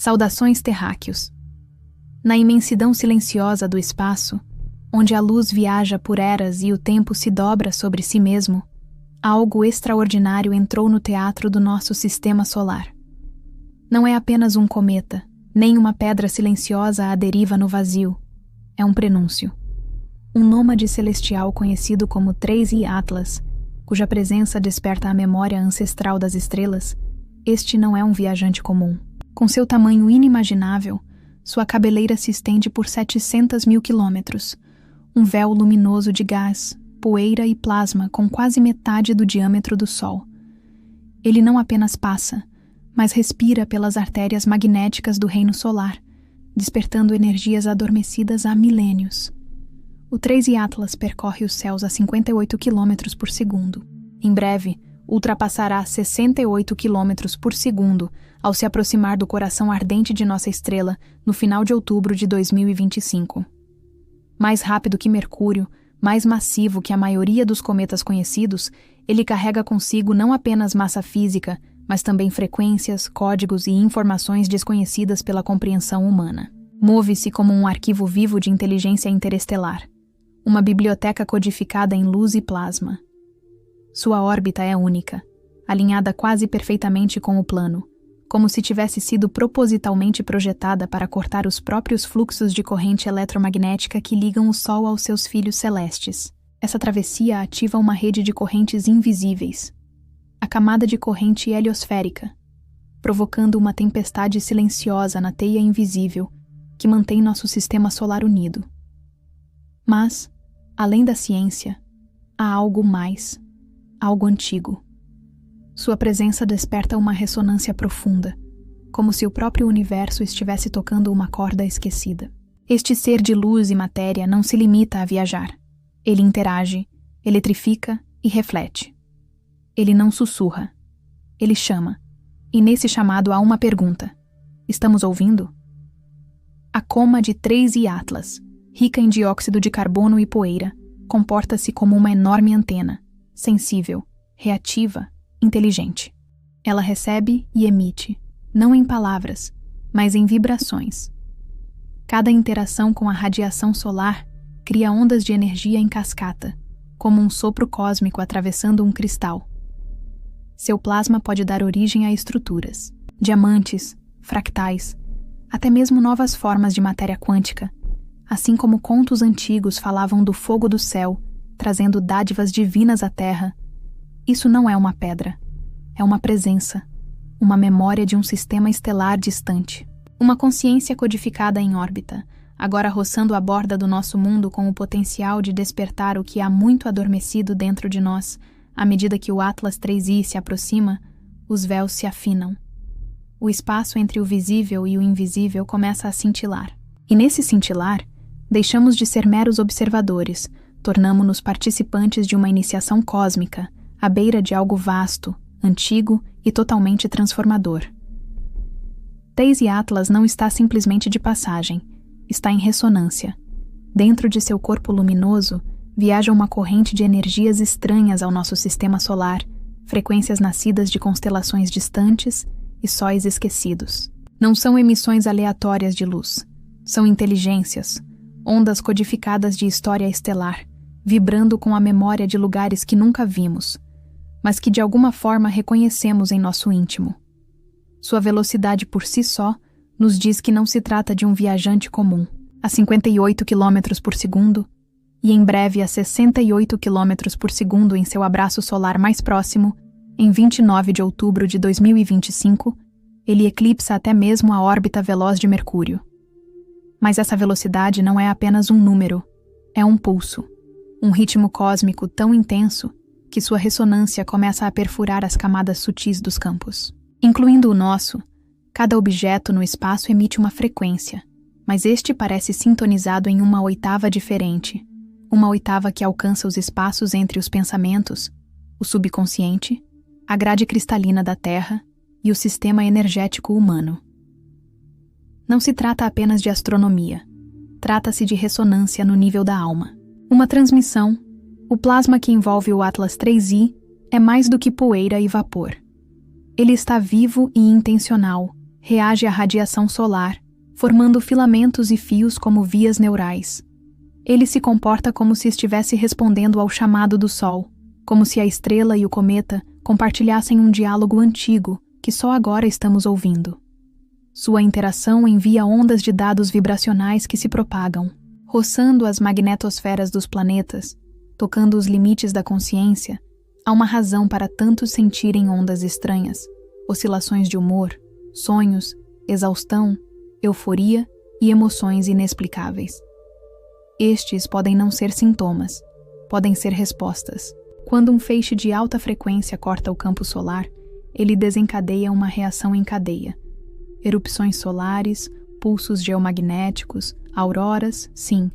Saudações terráqueos. Na imensidão silenciosa do espaço, onde a luz viaja por eras e o tempo se dobra sobre si mesmo, algo extraordinário entrou no teatro do nosso sistema solar. Não é apenas um cometa, nem uma pedra silenciosa à deriva no vazio. É um prenúncio. Um nômade celestial conhecido como 3i Atlas, cuja presença desperta a memória ancestral das estrelas, este não é um viajante comum. Com seu tamanho inimaginável, sua cabeleira se estende por 700 mil quilômetros, um véu luminoso de gás, poeira e plasma com quase metade do diâmetro do Sol. Ele não apenas passa, mas respira pelas artérias magnéticas do reino solar, despertando energias adormecidas há milênios. O 3i Atlas percorre os céus a 58 km por segundo. Em breve, ultrapassará 68 km por segundo ao se aproximar do coração ardente de nossa estrela no final de outubro de 2025. Mais rápido que Mercúrio, mais massivo que a maioria dos cometas conhecidos, ele carrega consigo não apenas massa física, mas também frequências, códigos e informações desconhecidas pela compreensão humana. Move-se como um arquivo vivo de inteligência interestelar, uma biblioteca codificada em luz e plasma. Sua órbita é única, alinhada quase perfeitamente com o plano, como se tivesse sido propositalmente projetada para cortar os próprios fluxos de corrente eletromagnética que ligam o Sol aos seus filhos celestes. Essa travessia ativa uma rede de correntes invisíveis, a camada de corrente heliosférica, provocando uma tempestade silenciosa na teia invisível que mantém nosso sistema solar unido. Mas, além da ciência, há algo mais, algo antigo. Sua presença desperta uma ressonância profunda, como se o próprio universo estivesse tocando uma corda esquecida. Este ser de luz e matéria não se limita a viajar. Ele interage, eletrifica e reflete. Ele não sussurra. Ele chama. E nesse chamado há uma pergunta. Estamos ouvindo? A coma de 3i Atlas, rica em dióxido de carbono e poeira, comporta-se como uma enorme antena, sensível, reativa, inteligente. Ela recebe e emite, não em palavras, mas em vibrações. Cada interação com a radiação solar cria ondas de energia em cascata, como um sopro cósmico atravessando um cristal. Seu plasma pode dar origem a estruturas, diamantes, fractais, até mesmo novas formas de matéria quântica, assim como contos antigos falavam do fogo do céu, trazendo dádivas divinas à Terra. Isso não é uma pedra, é uma presença, uma memória de um sistema estelar distante. Uma consciência codificada em órbita, agora roçando a borda do nosso mundo com o potencial de despertar o que há muito adormecido dentro de nós. À medida que o Atlas 3i se aproxima, os véus se afinam. O espaço entre o visível e o invisível começa a cintilar. E nesse cintilar, deixamos de ser meros observadores, tornamo-nos participantes de uma iniciação cósmica, à beira de algo vasto, antigo e totalmente transformador. 3i Atlas não está simplesmente de passagem, está em ressonância. Dentro de seu corpo luminoso, viaja uma corrente de energias estranhas ao nosso sistema solar, frequências nascidas de constelações distantes e sóis esquecidos. Não são emissões aleatórias de luz, são inteligências, ondas codificadas de história estelar, vibrando com a memória de lugares que nunca vimos, mas que de alguma forma reconhecemos em nosso íntimo. Sua velocidade por si só nos diz que não se trata de um viajante comum, a 58 km por segundo, e em breve a 68 km por segundo em seu abraço solar mais próximo, em 29 de outubro de 2025, ele eclipsa até mesmo a órbita veloz de Mercúrio. Mas essa velocidade não é apenas um número, é um pulso, um ritmo cósmico tão intenso que sua ressonância começa a perfurar as camadas sutis dos campos. Incluindo o nosso, cada objeto no espaço emite uma frequência, mas este parece sintonizado em uma oitava diferente, uma oitava que alcança os espaços entre os pensamentos, o subconsciente, a grade cristalina da Terra e o sistema energético humano. Não se trata apenas de astronomia, trata-se de ressonância no nível da alma. Uma transmissão, o plasma que envolve o Atlas 3i, é mais do que poeira e vapor. Ele está vivo e intencional, reage à radiação solar, formando filamentos e fios como vias neurais. Ele se comporta como se estivesse respondendo ao chamado do Sol, como se a estrela e o cometa compartilhassem um diálogo antigo que só agora estamos ouvindo. Sua interação envia ondas de dados vibracionais que se propagam, roçando as magnetosferas dos planetas, tocando os limites da consciência. Há uma razão para tantos sentirem ondas estranhas, oscilações de humor, sonhos, exaustão, euforia e emoções inexplicáveis. Estes podem não ser sintomas, podem ser respostas. Quando um feixe de alta frequência corta o campo solar, ele desencadeia uma reação em cadeia. Erupções solares, pulsos geomagnéticos, auroras, sim,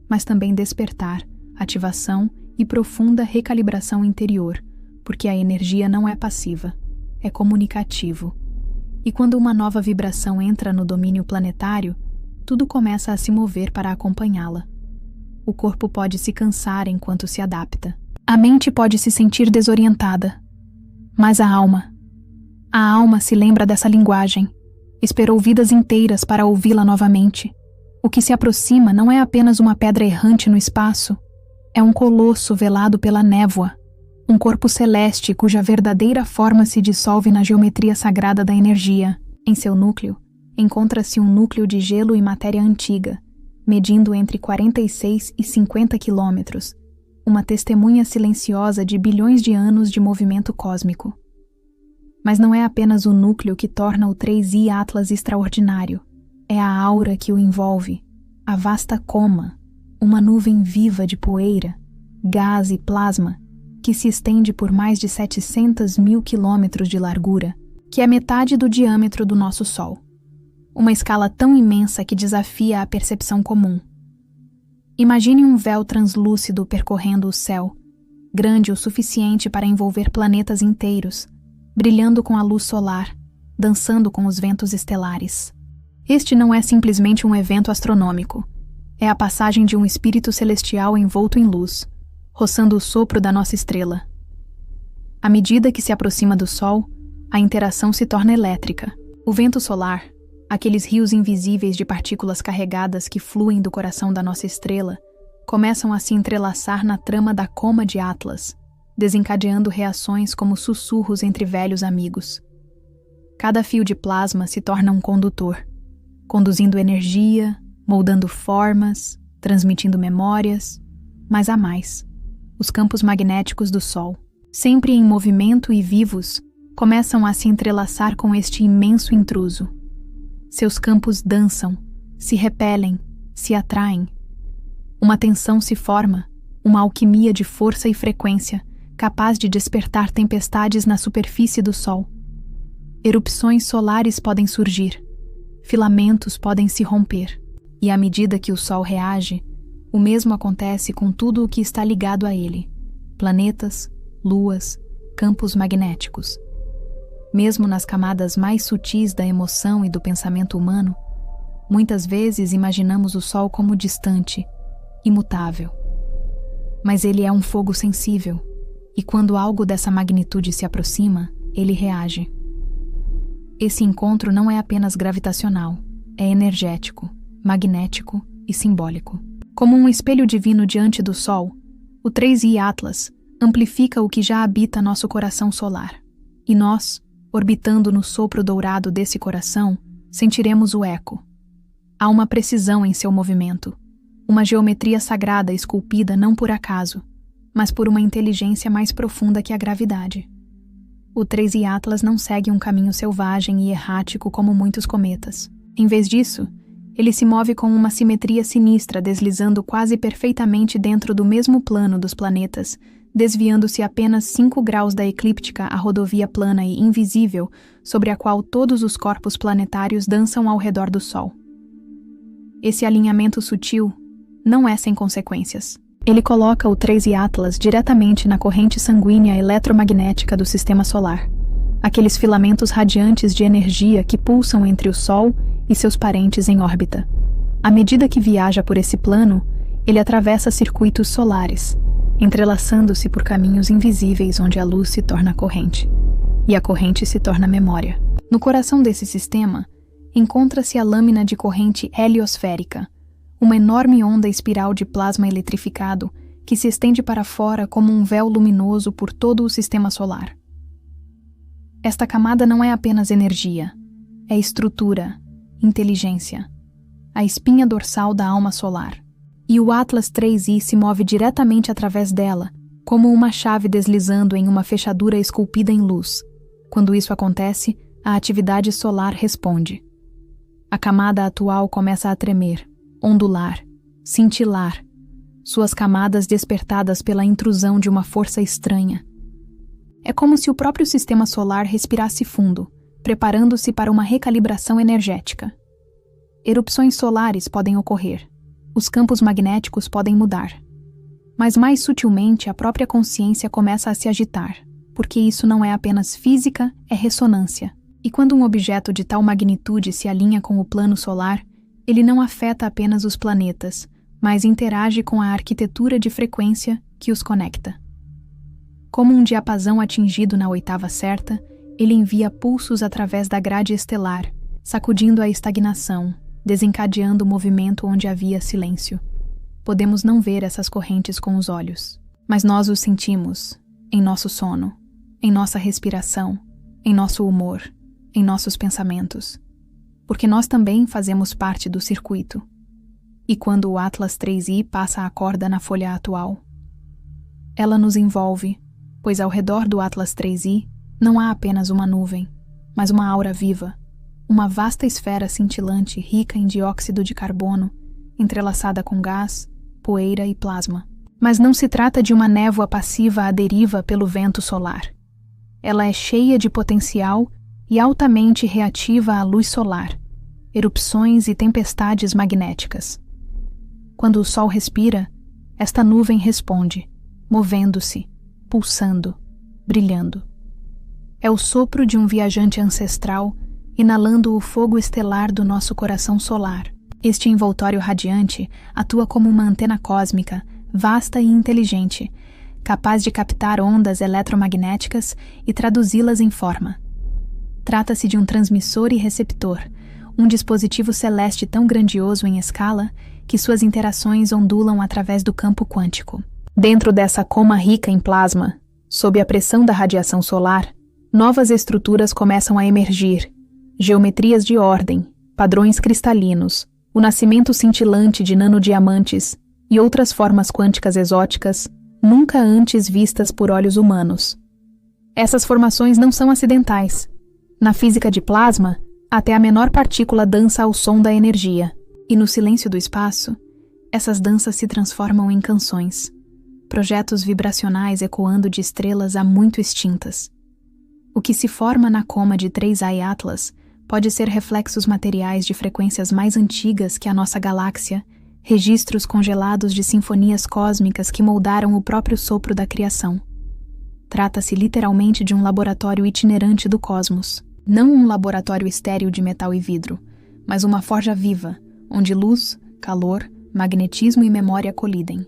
mas também despertar, ativação e profunda recalibração interior, porque a energia não é passiva, é comunicativo. E quando uma nova vibração entra no domínio planetário, tudo começa a se mover para acompanhá-la. O corpo pode se cansar enquanto se adapta. A mente pode se sentir desorientada. Mas a alma se lembra dessa linguagem. Esperou vidas inteiras para ouvi-la novamente. O que se aproxima não é apenas uma pedra errante no espaço. É um colosso velado pela névoa. Um corpo celeste cuja verdadeira forma se dissolve na geometria sagrada da energia. Em seu núcleo, encontra-se um núcleo de gelo e matéria antiga, medindo entre 46 e 50 quilômetros, uma testemunha silenciosa de bilhões de anos de movimento cósmico. Mas não é apenas o núcleo que torna o 3i Atlas extraordinário, é a aura que o envolve, a vasta coma, uma nuvem viva de poeira, gás e plasma, que se estende por mais de 700 mil quilômetros de largura, que é metade do diâmetro do nosso Sol. Uma escala tão imensa que desafia a percepção comum. Imagine um véu translúcido percorrendo o céu, grande o suficiente para envolver planetas inteiros, brilhando com a luz solar, dançando com os ventos estelares. Este não é simplesmente um evento astronômico. É a passagem de um espírito celestial envolto em luz, roçando o sopro da nossa estrela. À medida que se aproxima do Sol, a interação se torna elétrica. O vento solar, aqueles rios invisíveis de partículas carregadas que fluem do coração da nossa estrela, começam a se entrelaçar na trama da coma de Atlas, desencadeando reações como sussurros entre velhos amigos. Cada fio de plasma se torna um condutor, conduzindo energia, moldando formas, transmitindo memórias, mas há mais. Os campos magnéticos do Sol, sempre em movimento e vivos, começam a se entrelaçar com este imenso intruso. Seus campos dançam, se repelem, se atraem. Uma tensão se forma, uma alquimia de força e frequência, capaz de despertar tempestades na superfície do Sol. Erupções solares podem surgir, filamentos podem se romper, e à medida que o Sol reage, o mesmo acontece com tudo o que está ligado a ele: planetas, luas, campos magnéticos. Mesmo nas camadas mais sutis da emoção e do pensamento humano, muitas vezes imaginamos o Sol como distante, imutável. Mas ele é um fogo sensível, e quando algo dessa magnitude se aproxima, ele reage. Esse encontro não é apenas gravitacional, é energético, magnético e simbólico. Como um espelho divino diante do Sol, o 3i Atlas amplifica o que já habita nosso coração solar. E nós, orbitando no sopro dourado desse coração, sentiremos o eco. Há uma precisão em seu movimento, uma geometria sagrada esculpida não por acaso, mas por uma inteligência mais profunda que a gravidade. O 3i Atlas não segue um caminho selvagem e errático como muitos cometas. Em vez disso, ele se move com uma simetria sinistra, deslizando quase perfeitamente dentro do mesmo plano dos planetas, desviando-se apenas 5 graus da eclíptica a rodovia plana e invisível sobre a qual todos os corpos planetários dançam ao redor do Sol. Esse alinhamento sutil não é sem consequências. Ele coloca o 3i Atlas diretamente na corrente sanguínea eletromagnética do Sistema Solar, aqueles filamentos radiantes de energia que pulsam entre o Sol e seus parentes em órbita. À medida que viaja por esse plano, ele atravessa circuitos solares, entrelaçando-se por caminhos invisíveis onde a luz se torna corrente, e a corrente se torna memória. No coração desse sistema, encontra-se a lâmina de corrente heliosférica, uma enorme onda espiral de plasma eletrificado que se estende para fora como um véu luminoso por todo o sistema solar. Esta camada não é apenas energia, é estrutura, inteligência, a espinha dorsal da alma solar. E o Atlas 3i se move diretamente através dela, como uma chave deslizando em uma fechadura esculpida em luz. Quando isso acontece, a atividade solar responde. A camada atual começa a tremer, ondular, cintilar, suas camadas despertadas pela intrusão de uma força estranha. É como se o próprio sistema solar respirasse fundo, preparando-se para uma recalibração energética. Erupções solares podem ocorrer, os campos magnéticos podem mudar. Mas mais sutilmente a própria consciência começa a se agitar, porque isso não é apenas física, é ressonância. E quando um objeto de tal magnitude se alinha com o plano solar, ele não afeta apenas os planetas, mas interage com a arquitetura de frequência que os conecta. Como um diapasão atingido na oitava certa, ele envia pulsos através da grade estelar, sacudindo a estagnação, desencadeando o movimento onde havia silêncio. Podemos não ver essas correntes com os olhos, mas nós os sentimos, em nosso sono, em nossa respiração, em nosso humor, em nossos pensamentos, porque nós também fazemos parte do circuito. E quando o Atlas 3i passa a corda na folha atual, ela nos envolve, pois ao redor do Atlas 3i não há apenas uma nuvem, mas uma aura viva, uma vasta esfera cintilante rica em dióxido de carbono, entrelaçada com gás, poeira e plasma. Mas não se trata de uma névoa passiva à deriva pelo vento solar. Ela é cheia de potencial e altamente reativa à luz solar, erupções e tempestades magnéticas. Quando o Sol respira, esta nuvem responde, movendo-se, pulsando, brilhando. É o sopro de um viajante ancestral inalando o fogo estelar do nosso coração solar. Este envoltório radiante atua como uma antena cósmica, vasta e inteligente, capaz de captar ondas eletromagnéticas e traduzi-las em forma. Trata-se de um transmissor e receptor, um dispositivo celeste tão grandioso em escala que suas interações ondulam através do campo quântico. Dentro dessa coma rica em plasma, sob a pressão da radiação solar, novas estruturas começam a emergir, geometrias de ordem, padrões cristalinos, o nascimento cintilante de nanodiamantes e outras formas quânticas exóticas nunca antes vistas por olhos humanos. Essas formações não são acidentais. Na física de plasma, até a menor partícula dança ao som da energia, e no silêncio do espaço, essas danças se transformam em canções, projetos vibracionais ecoando de estrelas há muito extintas. O que se forma na coma de 3i Atlas pode ser reflexos materiais de frequências mais antigas que a nossa galáxia, registros congelados de sinfonias cósmicas que moldaram o próprio sopro da criação. Trata-se literalmente de um laboratório itinerante do cosmos, não um laboratório estéril de metal e vidro, mas uma forja viva, onde luz, calor, magnetismo e memória colidem.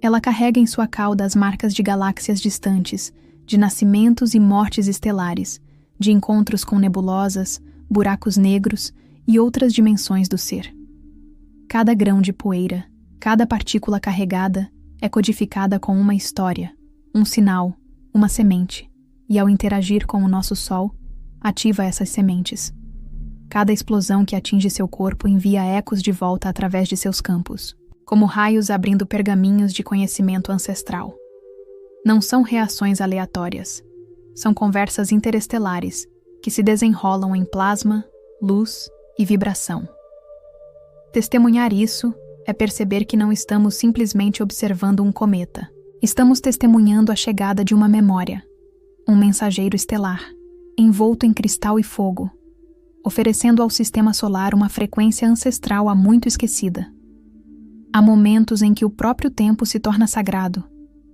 Ela carrega em sua cauda as marcas de galáxias distantes, de nascimentos e mortes estelares, de encontros com nebulosas, buracos negros e outras dimensões do ser. Cada grão de poeira, cada partícula carregada é codificada com uma história, um sinal, uma semente, e ao interagir com o nosso Sol, ativa essas sementes. Cada explosão que atinge seu corpo envia ecos de volta através de seus campos, como raios abrindo pergaminhos de conhecimento ancestral. Não são reações aleatórias, são conversas interestelares que se desenrolam em plasma, luz e vibração. Testemunhar isso é perceber que não estamos simplesmente observando um cometa. Estamos testemunhando a chegada de uma memória, um mensageiro estelar, envolto em cristal e fogo, oferecendo ao sistema solar uma frequência ancestral há muito esquecida. Há momentos em que o próprio tempo se torna sagrado,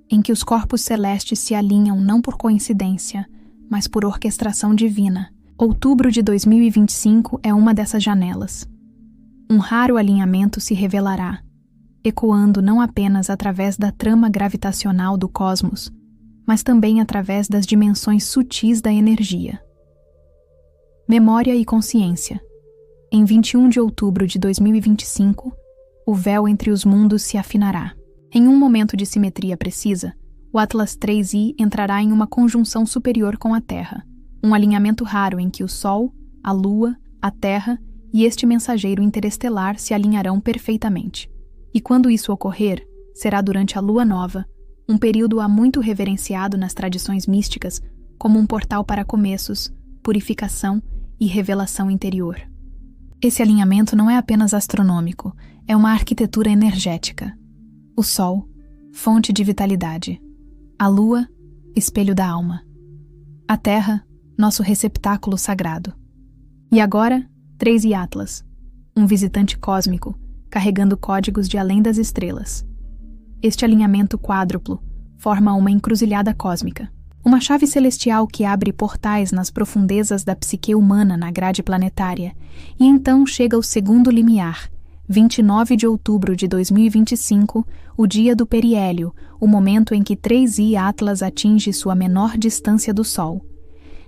em que os corpos celestes se alinham não por coincidência, mas por orquestração divina. Outubro de 2025 é uma dessas janelas. Um raro alinhamento se revelará, ecoando não apenas através da trama gravitacional do cosmos, mas também através das dimensões sutis da energia. Memória e consciência. Em 21 de outubro de 2025, o véu entre os mundos se afinará. Em um momento de simetria precisa, o Atlas 3i entrará em uma conjunção superior com a Terra, um alinhamento raro em que o Sol, a Lua, a Terra e este mensageiro interestelar se alinharão perfeitamente. E quando isso ocorrer, será durante a Lua Nova, um período há muito reverenciado nas tradições místicas como um portal para começos, purificação e revelação interior. Esse alinhamento não é apenas astronômico, é uma arquitetura energética. O Sol, fonte de vitalidade. A Lua, espelho da alma. A Terra, nosso receptáculo sagrado. E agora, 3i Atlas, um visitante cósmico, carregando códigos de além das estrelas. Este alinhamento quádruplo forma uma encruzilhada cósmica, uma chave celestial que abre portais nas profundezas da psique humana na grade planetária, e então chega o segundo limiar, 29 de outubro de 2025, o dia do periélio, o momento em que 3i Atlas atinge sua menor distância do Sol.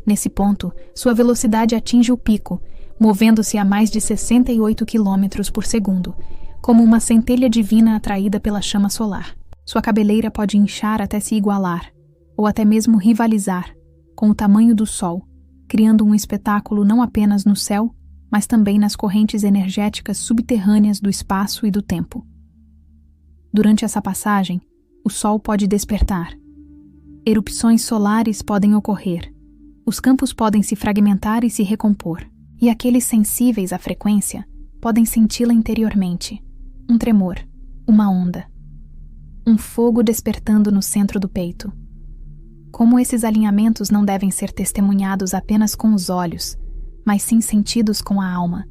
Nesse ponto, sua velocidade atinge o pico, movendo-se a mais de 68 km por segundo, como uma centelha divina atraída pela chama solar. Sua cabeleira pode inchar até se igualar, ou até mesmo rivalizar, com o tamanho do Sol, criando um espetáculo não apenas no céu, mas também nas correntes energéticas subterrâneas do espaço e do tempo. Durante essa passagem, o Sol pode despertar. Erupções solares podem ocorrer. Os campos podem se fragmentar e se recompor, e aqueles sensíveis à frequência podem senti-la interiormente. Um tremor, uma onda. Um fogo despertando no centro do peito. Como esses alinhamentos não devem ser testemunhados apenas com os olhos, mas sim sentidos com a alma.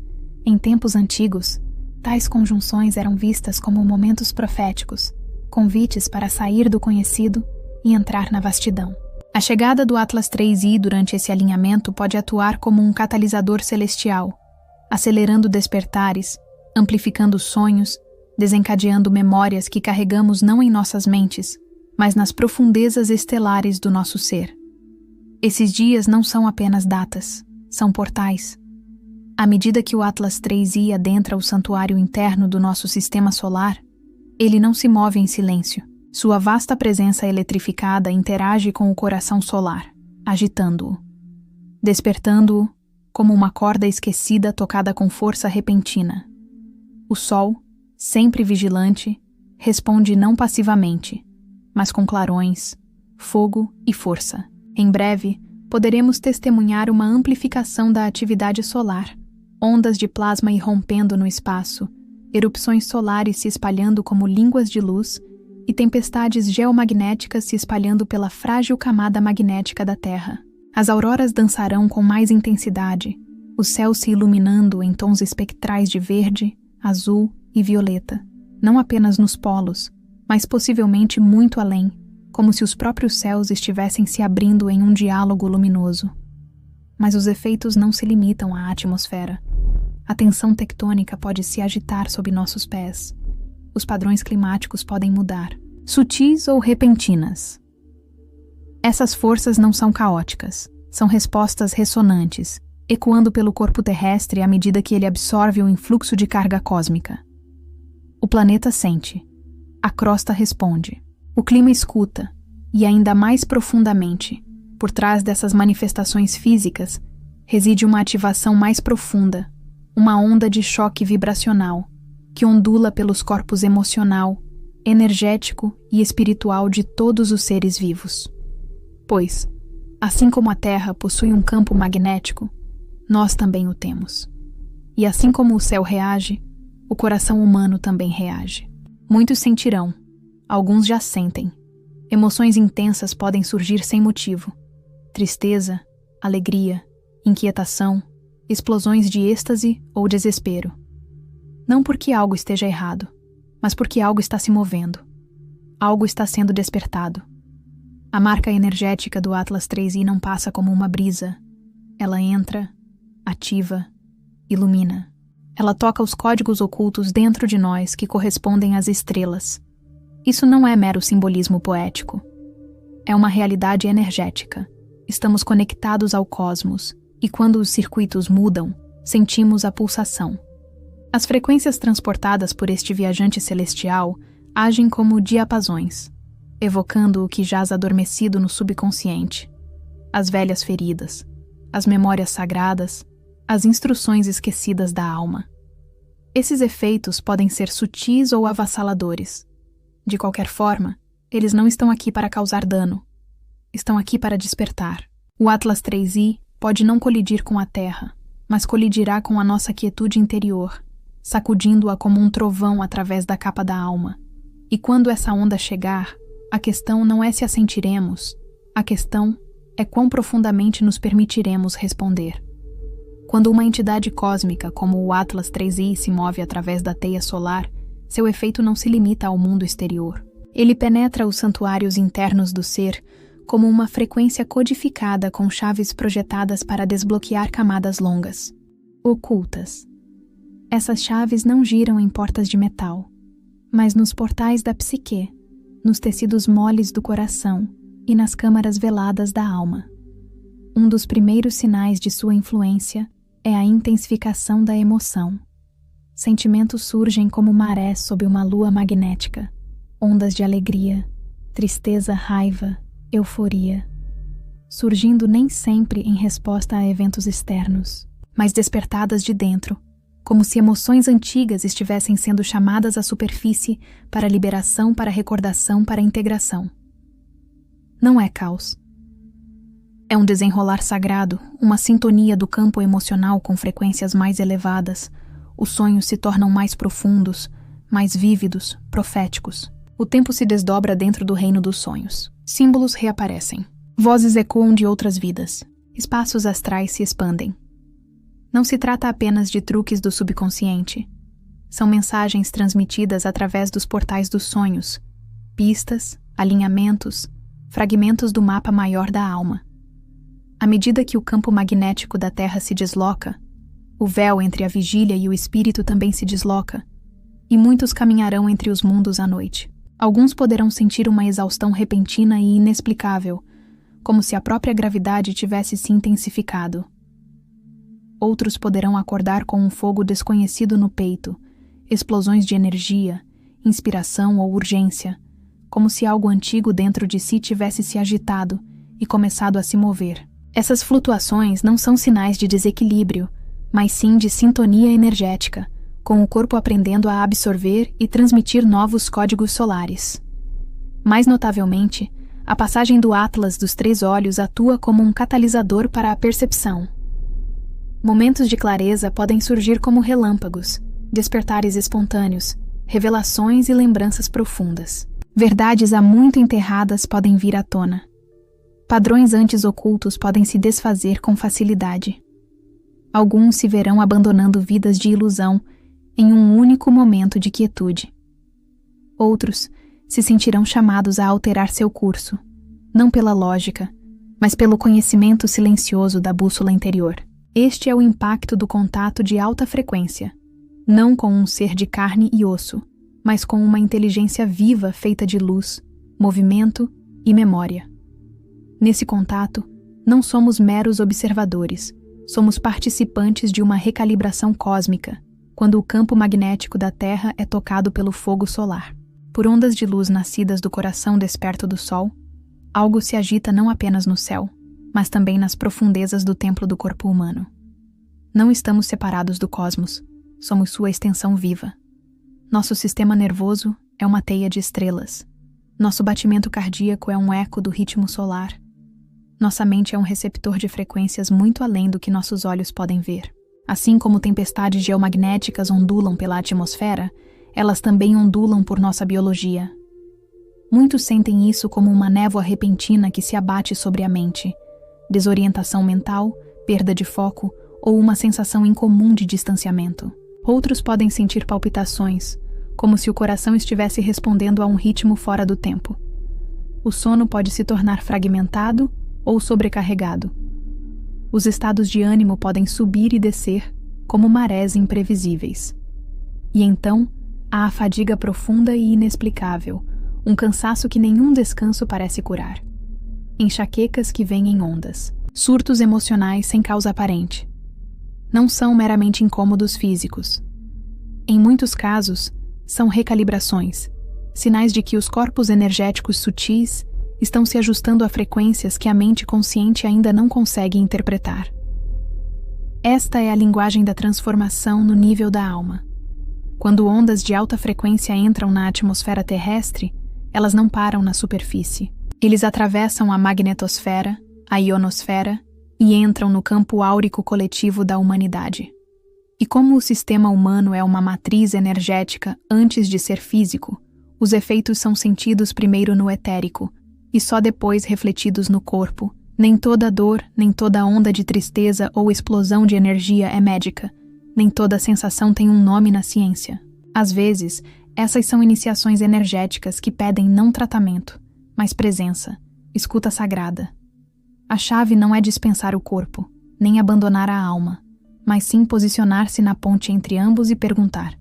Em tempos antigos, tais conjunções eram vistas como momentos proféticos, convites para sair do conhecido e entrar na vastidão. A chegada do Atlas 3i durante esse alinhamento pode atuar como um catalisador celestial, acelerando despertares, amplificando sonhos, desencadeando memórias que carregamos não em nossas mentes, mas nas profundezas estelares do nosso ser. Esses dias não são apenas datas, são portais. À medida que o Atlas 3i adentra o santuário interno do nosso sistema solar, ele não se move em silêncio. Sua vasta presença eletrificada interage com o coração solar, agitando-o, despertando-o como uma corda esquecida tocada com força repentina. O Sol, sempre vigilante, responde não passivamente, mas com clarões, fogo e força. Em breve, poderemos testemunhar uma amplificação da atividade solar, ondas de plasma irrompendo no espaço, erupções solares se espalhando como línguas de luz e tempestades geomagnéticas se espalhando pela frágil camada magnética da Terra. As auroras dançarão com mais intensidade, o céu se iluminando em tons espectrais de verde, azul e violeta, não apenas nos polos, mas possivelmente muito além, como se os próprios céus estivessem se abrindo em um diálogo luminoso. Mas os efeitos não se limitam à atmosfera. A tensão tectônica pode se agitar sob nossos pés. Os padrões climáticos podem mudar, sutis ou repentinas. Essas forças não são caóticas, são respostas ressonantes, ecoando pelo corpo terrestre à medida que ele absorve o influxo de carga cósmica. O planeta sente, a crosta responde, o clima escuta, e ainda mais profundamente, por trás dessas manifestações físicas, reside uma ativação mais profunda, uma onda de choque vibracional, que ondula pelos corpos emocional, energético e espiritual de todos os seres vivos. Pois, assim como a Terra possui um campo magnético, nós também o temos. E assim como o céu reage, o coração humano também reage. Muitos sentirão, alguns já sentem. Emoções intensas podem surgir sem motivo. Tristeza, alegria, inquietação, explosões de êxtase ou desespero. Não porque algo esteja errado, mas porque algo está se movendo. Algo está sendo despertado. A marca energética do Atlas 3i não passa como uma brisa. Ela entra, ativa, ilumina. Ela toca os códigos ocultos dentro de nós que correspondem às estrelas. Isso não é mero simbolismo poético. É uma realidade energética. Estamos conectados ao cosmos, e quando os circuitos mudam, Sentimos a pulsação. As frequências transportadas por este viajante celestial agem como diapasões, evocando o que jaz adormecido no subconsciente, as velhas feridas, as memórias sagradas, as instruções esquecidas da alma. Esses efeitos podem ser sutis ou avassaladores. De qualquer forma, eles não estão aqui para causar dano. Estão aqui para despertar. O Atlas 3i pode não colidir com a Terra, mas colidirá com a nossa quietude interior, sacudindo-a como um trovão através da capa da alma. E quando essa onda chegar, a questão não é se a sentiremos, a questão é quão profundamente nos permitiremos responder. Quando uma entidade cósmica como o Atlas 3i se move através da teia solar, seu efeito não se limita ao mundo exterior. Ele penetra os santuários internos do ser como uma frequência codificada com chaves projetadas para desbloquear camadas longas, ocultas. Essas chaves não giram em portas de metal, mas nos portais da psique, nos tecidos moles do coração e nas câmaras veladas da alma. Um dos primeiros sinais de sua influência é a intensificação da emoção. Sentimentos surgem como marés sob uma lua magnética, ondas de alegria, tristeza, raiva, euforia, surgindo nem sempre em resposta a eventos externos, mas despertadas de dentro, como se emoções antigas estivessem sendo chamadas à superfície para liberação, para recordação, para integração. Não é caos. É um desenrolar sagrado, uma sintonia do campo emocional com frequências mais elevadas. Os sonhos se tornam mais profundos, mais vívidos, proféticos. O tempo se desdobra dentro do reino dos sonhos. Símbolos reaparecem. Vozes ecoam de outras vidas. Espaços astrais se expandem. Não se trata apenas de truques do subconsciente. São mensagens transmitidas através dos portais dos sonhos, pistas, alinhamentos, fragmentos do mapa maior da alma. À medida que o campo magnético da Terra se desloca, o véu entre a vigília e o espírito também se desloca, e muitos caminharão entre os mundos à noite. Alguns poderão sentir uma exaustão repentina e inexplicável, como se a própria gravidade tivesse se intensificado. Outros poderão acordar com um fogo desconhecido no peito, explosões de energia, inspiração ou urgência, como se algo antigo dentro de si tivesse se agitado e começado a se mover. Essas flutuações não são sinais de desequilíbrio, mas sim de sintonia energética, com o corpo aprendendo a absorver e transmitir novos códigos solares. Mais notavelmente, a passagem do Atlas dos Três Olhos atua como um catalisador para a percepção. Momentos de clareza podem surgir como relâmpagos, despertares espontâneos, revelações e lembranças profundas. Verdades há muito enterradas podem vir à tona. Padrões antes ocultos podem se desfazer com facilidade. Alguns se verão abandonando vidas de ilusão em um único momento de quietude. Outros se sentirão chamados a alterar seu curso, não pela lógica, mas pelo conhecimento silencioso da bússola interior. Este é o impacto do contato de alta frequência, não com um ser de carne e osso, mas com uma inteligência viva feita de luz, movimento e memória. Nesse contato, não somos meros observadores, somos participantes de uma recalibração cósmica, quando o campo magnético da Terra é tocado pelo fogo solar. Por ondas de luz nascidas do coração desperto do Sol, algo se agita não apenas no céu, mas também nas profundezas do templo do corpo humano. Não estamos separados do cosmos, somos sua extensão viva. Nosso sistema nervoso é uma teia de estrelas. Nosso batimento cardíaco é um eco do ritmo solar. Nossa mente é um receptor de frequências muito além do que nossos olhos podem ver. Assim como tempestades geomagnéticas ondulam pela atmosfera, elas também ondulam por nossa biologia. Muitos sentem isso como uma névoa repentina que se abate sobre a mente, desorientação mental, perda de foco ou uma sensação incomum de distanciamento. Outros podem sentir palpitações, como se o coração estivesse respondendo a um ritmo fora do tempo. O sono pode se tornar fragmentado ou sobrecarregado. Os estados de ânimo podem subir e descer como marés imprevisíveis. E então, há a fadiga profunda e inexplicável, um cansaço que nenhum descanso parece curar. Enxaquecas que vêm em ondas, surtos emocionais sem causa aparente. não são meramente incômodos físicos. Em muitos casos, são recalibrações, sinais de que os corpos energéticos sutis estão se ajustando a frequências que a mente consciente ainda não consegue interpretar. Esta é a linguagem da transformação no nível da alma. Quando ondas de alta frequência entram na atmosfera terrestre, elas não param na superfície. Eles atravessam a magnetosfera, a ionosfera e entram no campo áurico coletivo da humanidade. E como o sistema humano é uma matriz energética antes de ser físico, os efeitos são sentidos primeiro no etérico e só depois refletidos no corpo. Nem toda dor, nem toda onda de tristeza ou explosão de energia é médica. Nem toda sensação tem um nome na ciência. Às vezes, essas são iniciações energéticas que pedem não tratamento, mas presença, escuta sagrada. A chave não é dispensar o corpo, nem abandonar a alma, mas sim posicionar-se na ponte entre ambos e perguntar: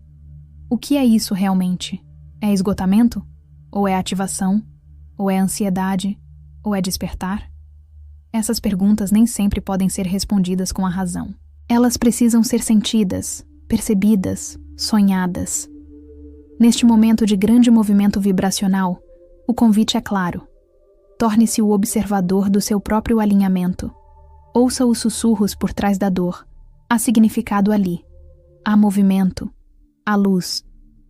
o que é isso realmente? É esgotamento? Ou é ativação? Ou é ansiedade? Ou é despertar? Essas perguntas nem sempre podem ser respondidas com a razão. Elas precisam ser sentidas, percebidas, sonhadas. Neste momento de grande movimento vibracional, o convite é claro. Torne-se o observador do seu próprio alinhamento. Ouça os sussurros por trás da dor. Há significado ali. Há movimento. Há luz.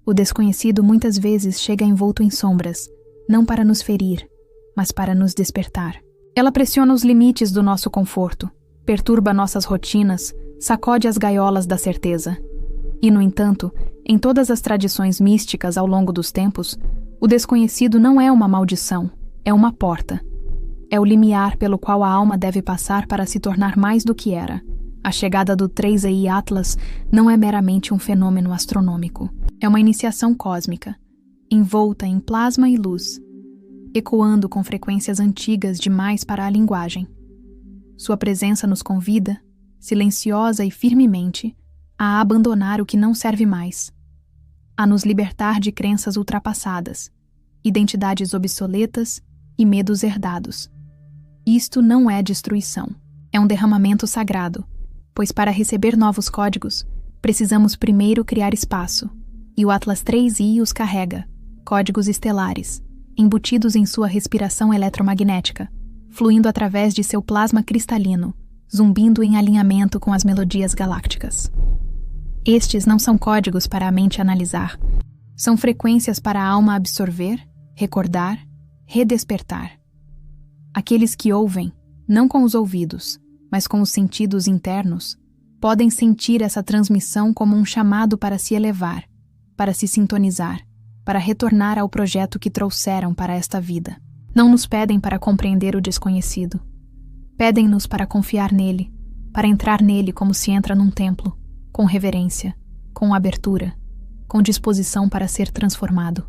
O desconhecido muitas vezes chega envolto em sombras, não para nos ferir, mas para nos despertar. Ela pressiona os limites do nosso conforto, perturba nossas rotinas, sacode as gaiolas da certeza. E, no entanto, em todas as tradições místicas ao longo dos tempos, o desconhecido não é uma maldição, é uma porta. É o limiar pelo qual a alma deve passar para se tornar mais do que era. A chegada do 3i Atlas não é meramente um fenômeno astronômico. É uma iniciação cósmica, envolta em plasma e luz, ecoando com frequências antigas demais para a linguagem. Sua presença nos convida, silenciosa e firmemente, a abandonar o que não serve mais, a nos libertar de crenças ultrapassadas, identidades obsoletas e medos herdados. Isto não é destruição, é um derramamento sagrado, pois para receber novos códigos, precisamos primeiro criar espaço, e o Atlas 3i os carrega, códigos estelares, embutidos em sua respiração eletromagnética, fluindo através de seu plasma cristalino, zumbindo em alinhamento com as melodias galácticas. Estes não são códigos para a mente analisar, são frequências para a alma absorver, recordar, redespertar. Aqueles que ouvem, não com os ouvidos, mas com os sentidos internos, podem sentir essa transmissão como um chamado para se elevar, para se sintonizar, para retornar ao projeto que trouxeram para esta vida. Não nos pedem para compreender o desconhecido. Pedem-nos para confiar nele, para entrar nele como se entra num templo, com reverência, com abertura, com disposição para ser transformado.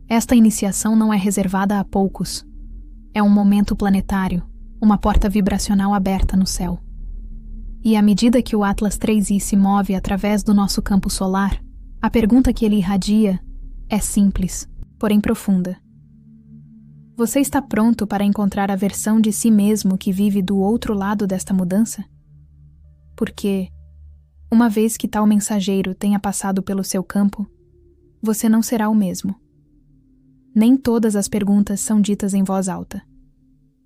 Esta iniciação não é reservada a poucos. É um momento planetário, uma porta vibracional aberta no céu. E à medida que o Atlas 3i se move através do nosso campo solar, a pergunta que ele irradia é simples, porém profunda. Você está pronto para encontrar a versão de si mesmo que vive do outro lado desta mudança? Porque, uma vez que tal mensageiro tenha passado pelo seu campo, você não será o mesmo. Nem todas as perguntas são ditas em voz alta.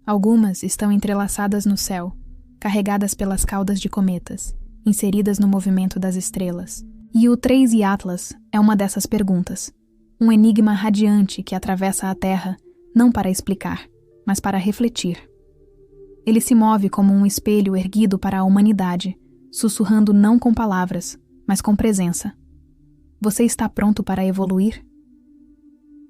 Algumas estão entrelaçadas no céu, carregadas pelas caudas de cometas, inseridas no movimento das estrelas. E o 3i Atlas é uma dessas perguntas. Um enigma radiante que atravessa a Terra, não para explicar, mas para refletir. Ele se move como um espelho erguido para a humanidade, sussurrando não com palavras, mas com presença. Você está pronto para evoluir?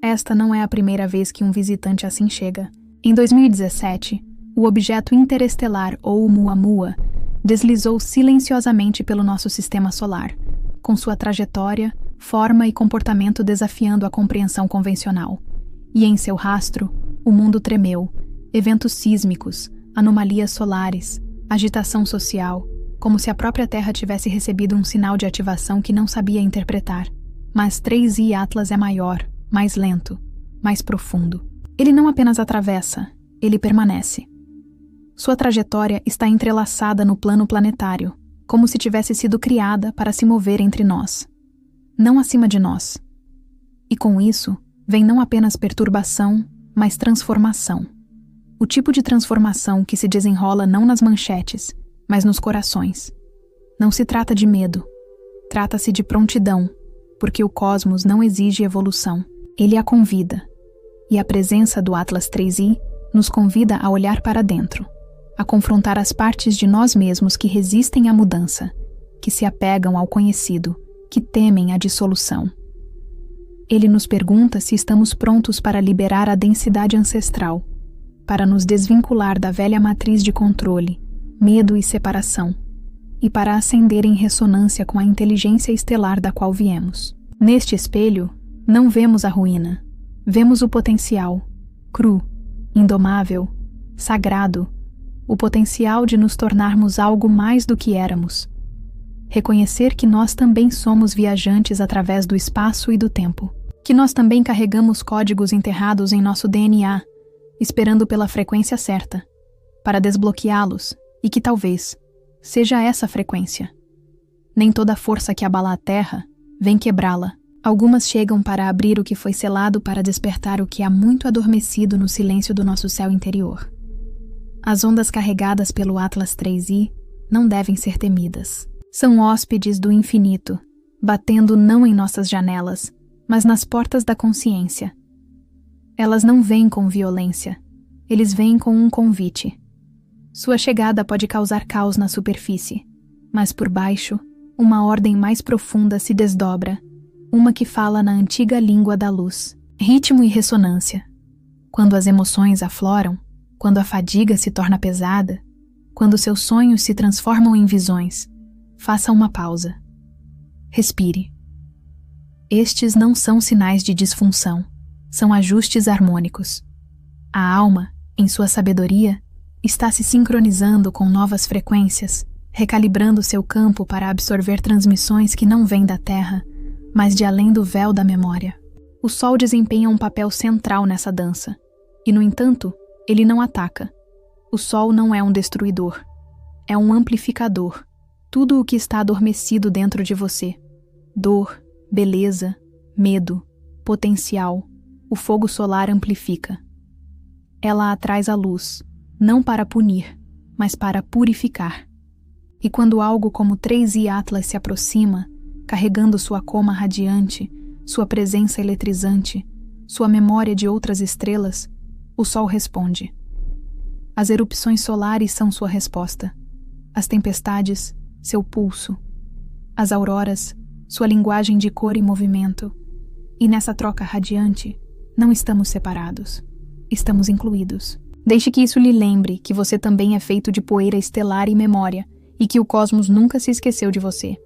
Esta não é a primeira vez que um visitante assim chega. Em 2017, o objeto interestelar Oumuamua deslizou silenciosamente pelo nosso sistema solar, com sua trajetória, forma e comportamento desafiando a compreensão convencional. E em seu rastro, o mundo tremeu, eventos sísmicos, anomalias solares, agitação social, como se a própria Terra tivesse recebido um sinal de ativação que não sabia interpretar. Mas 3i Atlas é maior, mais lento, mais profundo. Ele não apenas atravessa, ele permanece. Sua trajetória está entrelaçada no plano planetário, como se tivesse sido criada para se mover entre nós, não acima de nós. E com isso, vem não apenas perturbação, mas transformação. O tipo de transformação que se desenrola não nas manchetes, mas nos corações. Não se trata de medo, trata-se de prontidão, porque o cosmos não exige evolução, ele a convida. E a presença do Atlas 3i nos convida a olhar para dentro, a confrontar as partes de nós mesmos que resistem à mudança, que se apegam ao conhecido, que temem a dissolução. Ele nos pergunta se estamos prontos para liberar a densidade ancestral, para nos desvincular da velha matriz de controle, medo e separação, e para ascender em ressonância com a inteligência estelar da qual viemos. Neste espelho, não vemos a ruína, vemos o potencial, cru, indomável, sagrado, o potencial de nos tornarmos algo mais do que éramos. Reconhecer que nós também somos viajantes através do espaço e do tempo, que nós também carregamos códigos enterrados em nosso DNA, esperando pela frequência certa, para desbloqueá-los, e que talvez seja essa frequência. Nem toda força que abala a Terra vem quebrá-la. Algumas chegam para abrir o que foi selado para despertar o que há muito adormecido no silêncio do nosso céu interior. As ondas carregadas pelo Atlas 3i não devem ser temidas. São hóspedes do infinito, batendo não em nossas janelas, mas nas portas da consciência. Elas não vêm com violência, eles vêm com um convite. Sua chegada pode causar caos na superfície, mas por baixo, uma ordem mais profunda se desdobra, uma que fala na antiga língua da luz, ritmo e ressonância. Quando as emoções afloram, quando a fadiga se torna pesada, quando seus sonhos se transformam em visões, faça uma pausa. Respire. Estes não são sinais de disfunção, são ajustes harmônicos. A alma, em sua sabedoria, está se sincronizando com novas frequências, recalibrando seu campo para absorver transmissões que não vêm da Terra, mas de além do véu da memória. O Sol desempenha um papel central nessa dança, e, no entanto, ele não ataca. O Sol não é um destruidor, é um amplificador. Tudo o que está adormecido dentro de você, dor, beleza, medo, potencial, o fogo solar amplifica. Ela a traz à luz, não para punir, mas para purificar. E quando algo como 3i Atlas se aproxima, carregando sua coma radiante, sua presença eletrizante, sua memória de outras estrelas, o Sol responde. As erupções solares são sua resposta. As tempestades, seu pulso. As auroras, sua linguagem de cor e movimento. E nessa troca radiante, não estamos separados. Estamos incluídos. Deixe que isso lhe lembre que você também é feito de poeira estelar e memória, e que o cosmos nunca se esqueceu de você.